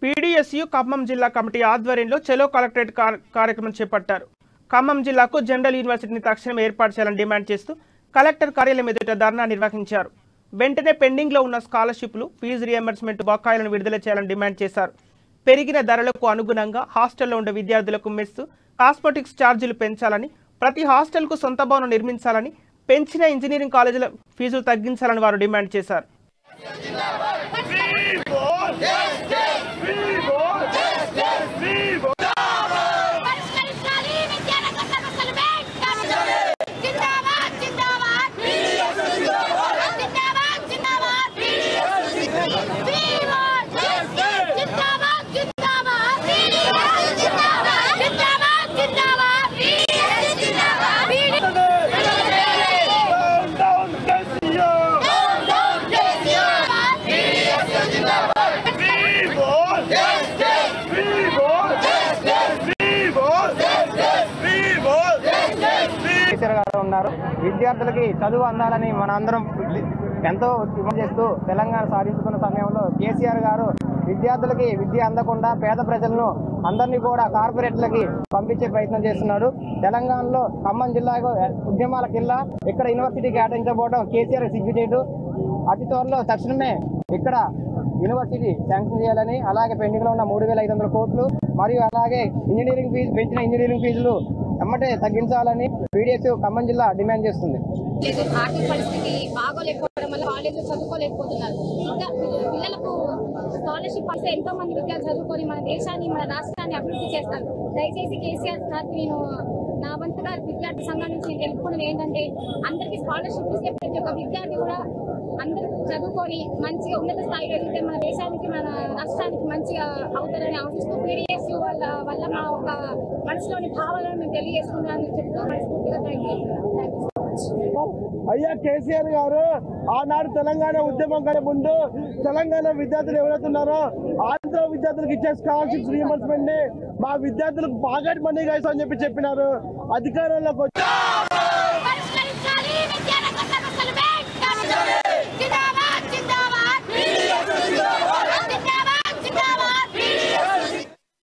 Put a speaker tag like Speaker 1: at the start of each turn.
Speaker 1: PDSU Khammam జిల్లా committee ఆధ్వర్యంలో చెలో collectorate కార్యక్రమం చేపట్టారు. ఖమ్మం జిల్లాకు జనరల్ యూనివర్సిటీని తక్షణం ఏర్పాటు చేయాలని డిమాండ్ చేస్తూ కలెక్టర్ కార్యాలయం ఎదుట ధర్నా నిర్వహించారు. వెంటనే పెండింగ్లో ఉన్న స్కాలర్షిప్లు, ఫీజు రియంబర్స్మెంట్ బకాయిలను విడుదల చేయాలని డిమాండ్ చేశారు. పెరిగిన ధరలకు అనుగుణంగా హాస్టల్లో ఉండే విద్యార్థులకు మెస్సు, కాస్మెటిక్స్ ఛార్జీలు పెంచాలని, ప్రతి హాస్టల్కు సొంత భవనం నిర్మించాలని, పెంచిన ఇంజనీరింగ్ కాలేజీల ఫీజులు తగ్గించాలని వారు డిమాండ్ చేశారు.
Speaker 2: విద్యార్థులకి చదువు అందాలని మనందరం ఎంతో చేస్తూ తెలంగాణ సాధించుకున్న సమయంలో కేసీఆర్ గారు విద్యార్థులకి విద్య అందకుండా పేద ప్రజలను అందరినీ కూడా కార్పొరేట్లకి పంపించే ప్రయత్నం చేస్తున్నాడు. తెలంగాణలో ఖమ్మం జిల్లాకు ఉద్యమాల కిల్లా, ఇక్కడ యూనివర్సిటీ కేటాయించబోవడం కేసీఆర్ సిగ్గుచేటు. అతి త్వరలో తక్షణమే ఇక్కడ యూనివర్సిటీ శాంక్షన్ చేయాలని, అలాగే పెండింగ్లో ఉన్న 3,500 కోట్లు మరియు అలాగే ఇంజనీరింగ్ ఫీజు, పెంచిన ఇంజనీరింగ్ ఫీజులు ఎమ్మటే తగ్గించాలని పీడీఎస్ ఖమ్మం జిల్లా డిమాండ్ చేస్తుంది.
Speaker 3: ఆర్థిక పరిస్థితి బాగోలేకపోవడం వల్ల కాలేజీలో చదువుకోలేకపోతున్నారు. ఇంకా పిల్లలకు స్కాలర్షిప్ వస్తే ఎంతో మంది విద్యార్థులు చదువుకొని మన దేశాన్ని, మన రాష్ట్రాన్ని అభివృద్ధి చేస్తారు. దయచేసి కేసీఆర్ సార్, నేను నా వంతుగా విద్యార్థి సంఘం నుంచి నేను తెలుపుకున్నది ఏంటంటే, అందరికీ స్కాలర్షిప్ ఇస్తే ప్రతి ఒక్క విద్యార్థి కూడా అందరూ చదువుకొని మంచిగా ఉన్నత స్థాయిలో వెళ్తే మన దేశానికి, మన రాష్ట్రానికి మంచిగా అవుతారని ఆశిస్తూ పీడీఎస్ వల్ల మా ఒక మనసులోని భావాలను మేము తెలియజేసుకున్నామని చెప్తూ మనస్ఫూర్తిగా
Speaker 4: అయ్యా కేసీఆర్ గారు ఆనాడు తెలంగాణ ఉద్యమం కంటే ముందు తెలంగాణ విద్యార్థులు ఎవరైతున్నారో ఆంధ్ర విద్యార్థులకు ఇచ్చే స్కాలర్షిప్స్ రియంబర్స్మెంట్ ని మా విద్యార్థులకు బాగా మనీ అని చెప్పి చెప్పినారు. అధికారంలోకి వచ్చి